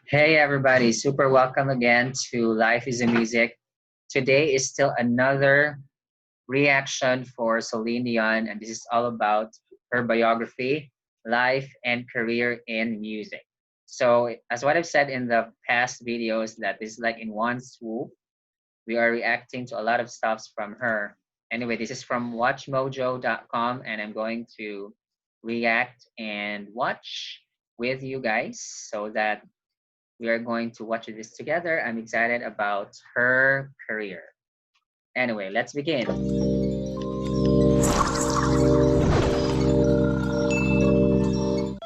Hey everybody, super welcome again to Life is a Music. Today is still another reaction for Celine Dion, and this is all about her biography, life, and career in music. So, as what I've said in the past videos, that this is like in one swoop. We are reacting to a lot of stuffs from her. Anyway, this is from watchmojo.com, and I'm going to react and watch with you guys so that we are going to watch this together. I'm excited about her career. Anyway, let's begin.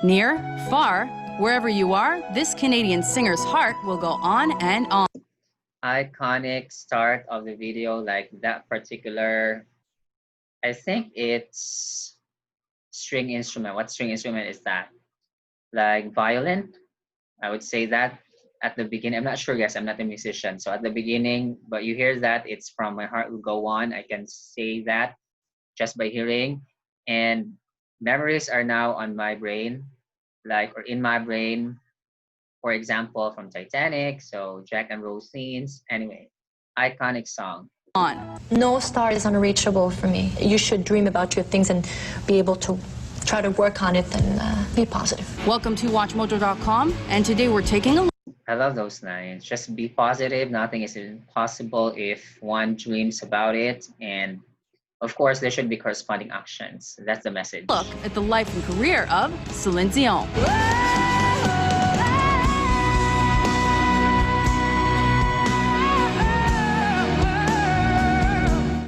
Near, far, wherever you are, this Canadian singer's heart will go on and on. Iconic start of the video, like that particular, I think it's string instrument. What string instrument is that? Like violin? I would say that at the beginning. I'm not sure, guys. I'm not a musician. So at the beginning, but you hear that it's from My Heart Will Go On. I can say that just by hearing. And memories are now on my brain, like, or in my brain, for example, from Titanic, so Jack and Rose scenes. Anyway, iconic song. No star is unreachable for me. You should dream about your things and be able to try to work on it and be positive. Welcome to WatchMojo.com, and today we're taking a look. I love those lines. Just be positive. Nothing is impossible if one dreams about it. And of course, there should be corresponding actions. That's the message. Look at the life and career of Celine Dion.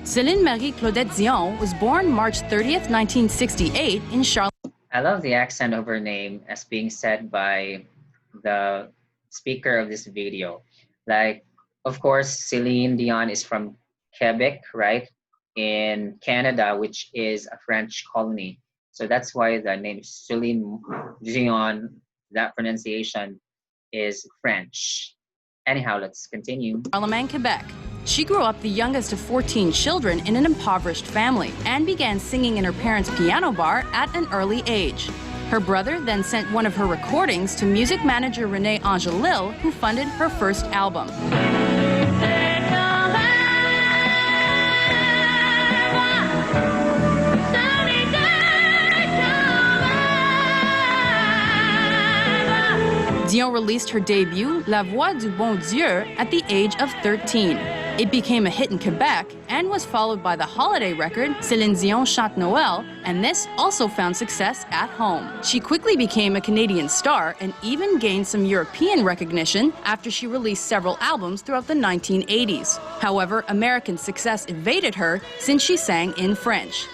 Céline Marie Claudette Dion was born March 30th, 1968 in Charlotte. I love the accent of her name as being said by the speaker of this video. Like, of course, Celine Dion is from Quebec, right? In Canada, which is a French colony. So that's why the name Celine Dion, that pronunciation is French. Anyhow, let's continue. Charlemagne, Quebec. She grew up the youngest of 14 children in an impoverished family and began singing in her parents' piano bar at an early age. Her brother then sent one of her recordings to music manager René Angelil, who funded her first album. Dion released her debut, La Voix du Bon Dieu, at the age of 13. It became a hit in Quebec and was followed by the holiday record Céline Dion Chante Noël, and this also found success at home. She quickly became a Canadian star and even gained some European recognition after she released several albums throughout the 1980s. However, American success evaded her since she sang in French.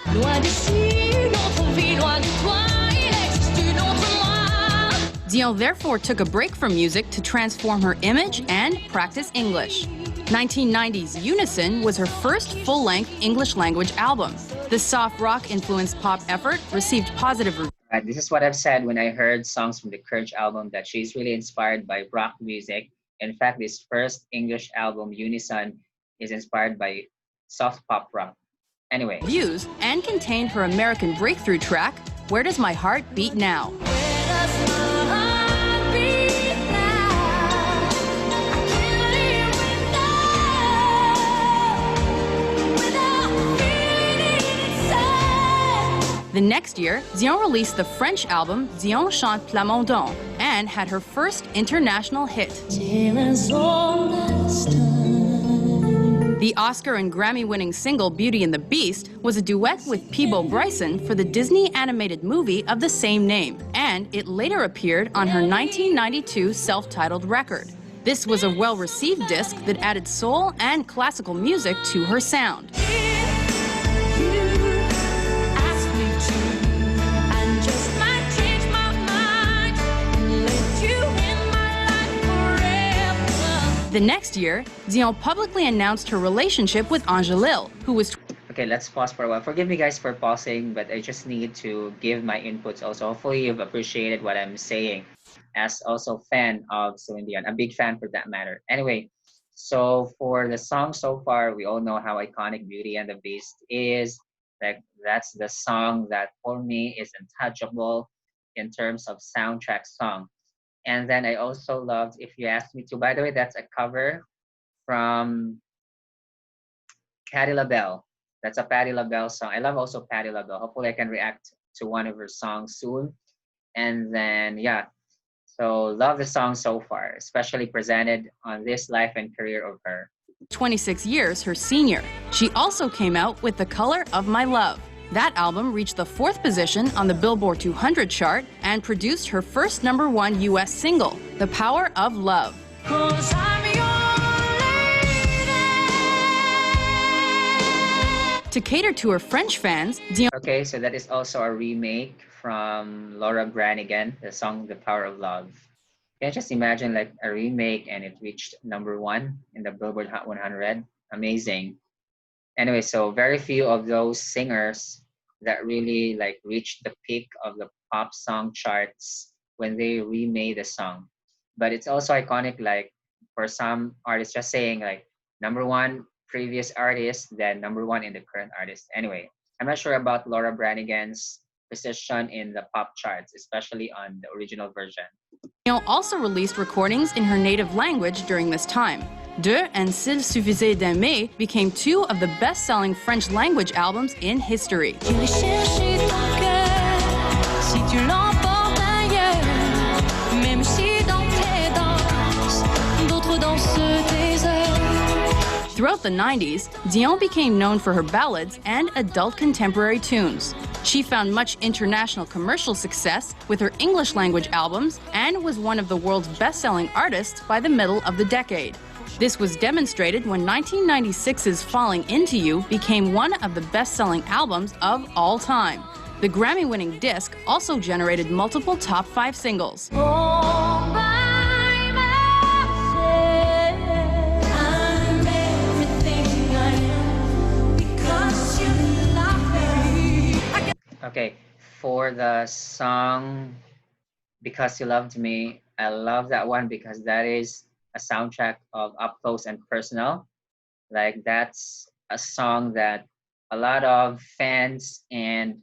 Dion therefore took a break from music to transform her image and practice English. 1990's Unison was her first full-length English-language album. The soft rock-influenced pop effort received positive reviews. This is what I've said when I heard songs from the Courage album, that she's really inspired by rock music. In fact, this first English album, Unison, is inspired by soft pop rock. Anyway. Views and contained her American breakthrough track, Where Does My Heart Beat Now? The next year, Dion released the French album Dion Chante Plamondon and had her first international hit. The Oscar and Grammy-winning single Beauty and the Beast was a duet with Peabo Bryson for the Disney animated movie of the same name, and it later appeared on her 1992 self-titled record. This was a well-received disc that added soul and classical music to her sound. The next year, Dion publicly announced her relationship with Angelil, who was... Okay, let's pause for a while. Forgive me guys for pausing, but I just need to give my inputs also. Hopefully you've appreciated what I'm saying, as also fan of Celine Dion, a big fan for that matter. Anyway, so for the song so far, we all know how iconic Beauty and the Beast is. Like, that's the song that for me is untouchable in terms of soundtrack song. And then I also loved If You Asked Me To. By the way, that's a cover from Patti LaBelle. That's a Patti LaBelle song. I love also Patti LaBelle. Hopefully, I can react to one of her songs soon. And then, yeah, so love the song so far, especially presented on this life and career of her. 26 years her senior. She also came out with The Color of My Love. That album reached the 4th position on the Billboard 200 chart and produced her first #1 US single, The Power of Love. To cater to her French fans, Dion Okay, so that is also a remake from Laura Branigan, the song The Power of Love. Can you just imagine like a remake and it reached #1 in the Billboard Hot 100? Amazing. Anyway, so very few of those singers that really like reached the peak of the pop song charts when they remade the song. But it's also iconic, like for some artists just saying like #1 previous artist, then #1 in the current artist. Anyway, I'm not sure about Laura Branigan's position in the pop charts, especially on the original version. also released recordings in her native language during this time. Deux and S'il suffisait d'aimer became 2 of the best-selling French language albums in history. Throughout the 90s, Dion became known for her ballads and adult contemporary tunes. She found much international commercial success with her English language albums and was one of the world's best-selling artists by the middle of the decade. This was demonstrated when 1996's Falling Into You became one of the best-selling albums of all time. The Grammy-winning disc also generated multiple top 5 singles. Okay, for the song Because You Loved Me, I love that one because that is a soundtrack of Up Close and Personal. Like that's a song that a lot of fans and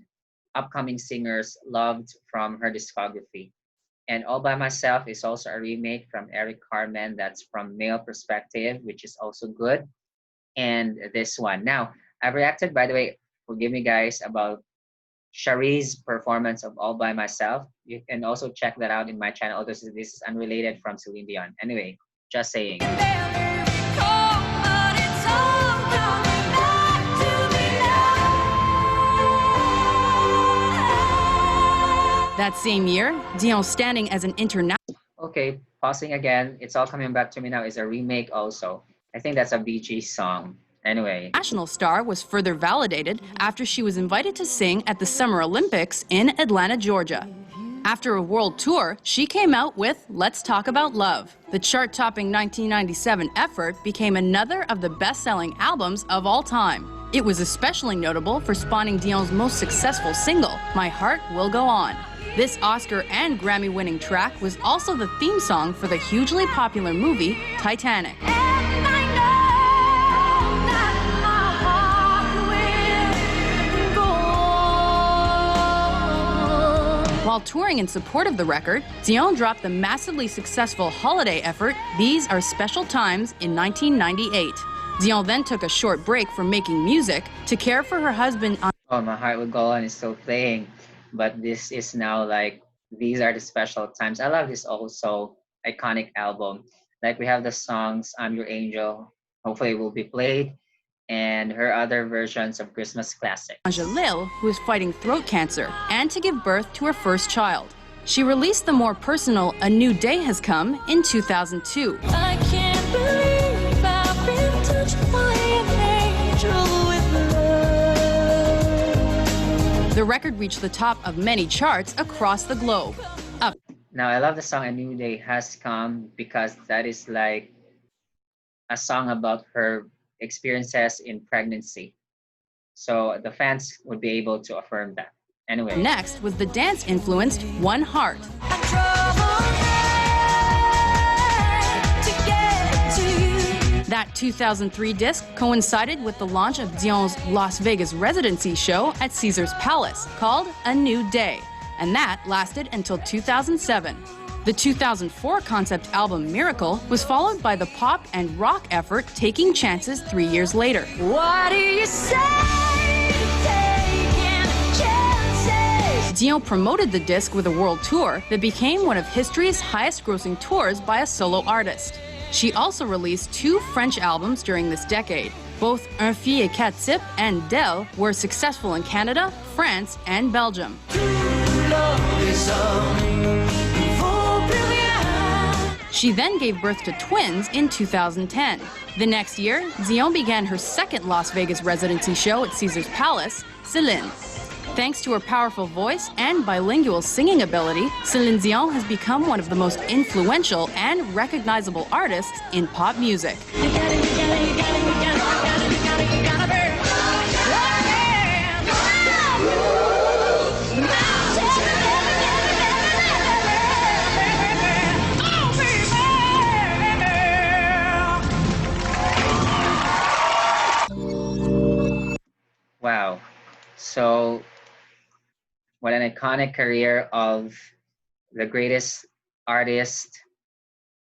upcoming singers loved from her discography. And All by Myself is also a remake from Eric Carmen that's from Male Perspective, which is also good. And this one. Now, I've reacted, by the way, forgive me guys, about Shari's performance of All by Myself. You can also check that out in my channel. Although this is unrelated from Celine Dion. Anyway, just saying. That same year, Dion standing as an international Okay, pausing again. It's all coming back to me now. Is a remake also. I think that's a BG song. Anyway. national star was further validated after she was invited to sing at the Summer Olympics in Atlanta, Georgia. After a world tour, she came out with Let's Talk About Love. The chart-topping 1997 effort became another of the best-selling albums of all time. It was especially notable for spawning Dion's most successful single, My Heart Will Go On. This Oscar and Grammy-winning track was also the theme song for the hugely popular movie Titanic. While touring in support of the record, Dion dropped the massively successful holiday effort These Are Special Times in 1998. Dion then took a short break from making music to care for her husband on Oh, My Heart Will Go On is still playing, but this is now like These Are the Special Times. I love this also iconic album. Like we have the songs I'm Your Angel, hopefully it will be played, and her other versions of Christmas classic. Jalil, who is fighting throat cancer, and to give birth to her first child. She released the more personal A New Day Has Come in 2002. I can't believe I've been touched by an angel with love. The record reached the top of many charts across the globe. Now I love the song A New Day Has Come because that is like a song about her experiences in pregnancy. So the fans would be able to affirm that. Anyway. Next was the dance-influenced One Heart. That 2003 disc coincided with the launch of Dion's Las Vegas residency show at Caesar's Palace, called A New Day, and that lasted until 2007. The 2004 concept album Miracle was followed by the pop and rock effort Taking Chances 3 years later. What do you say to taking chances? Dion promoted the disc with a world tour that became one of history's highest-grossing tours by a solo artist. She also released 2 French albums during this decade. Both Un Fille et Quatre Types and Del were successful in Canada, France, and Belgium. She then gave birth to twins in 2010. The next year, Dion began her second Las Vegas residency show at Caesar's Palace, Celine. Thanks to her powerful voice and bilingual singing ability, Celine Dion has become one of the most influential and recognizable artists in pop music. Wow. So, what an iconic career of the greatest artist,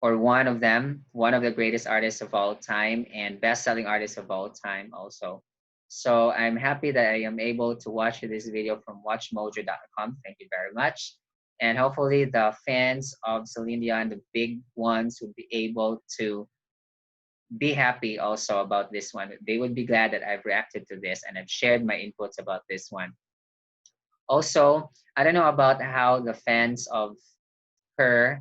or one of them, one of the greatest artists of all time and best-selling artists of all time also. So I'm happy that I am able to watch this video from watchmojo.com. Thank you very much. And hopefully the fans of Celine Dion, the big ones, will be able to be happy also about this one. They would be glad that I've reacted to this and I've shared my inputs about this one. Also, I don't know about how the fans of her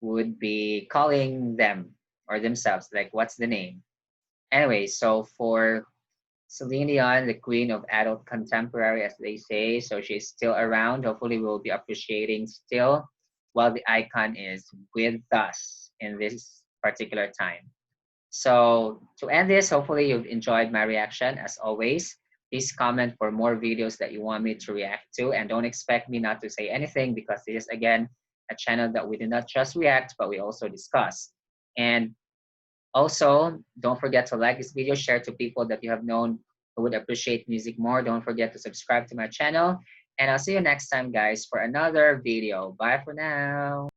would be calling them or themselves, like what's the name? Anyway, so for Celine Dion, the queen of adult contemporary, as they say, so she's still around. Hopefully, we'll be appreciating still while the icon is with us in this particular time. So to end this, hopefully you've enjoyed my reaction. As always, please comment for more videos that you want me to react to, and don't expect me not to say anything because this is, again, a channel that we do not just react, but we also discuss. And also, don't forget to like this video, share to people that you have known who would appreciate music more. Don't forget to subscribe to my channel, and I'll see you next time, guys, for another video. Bye for now.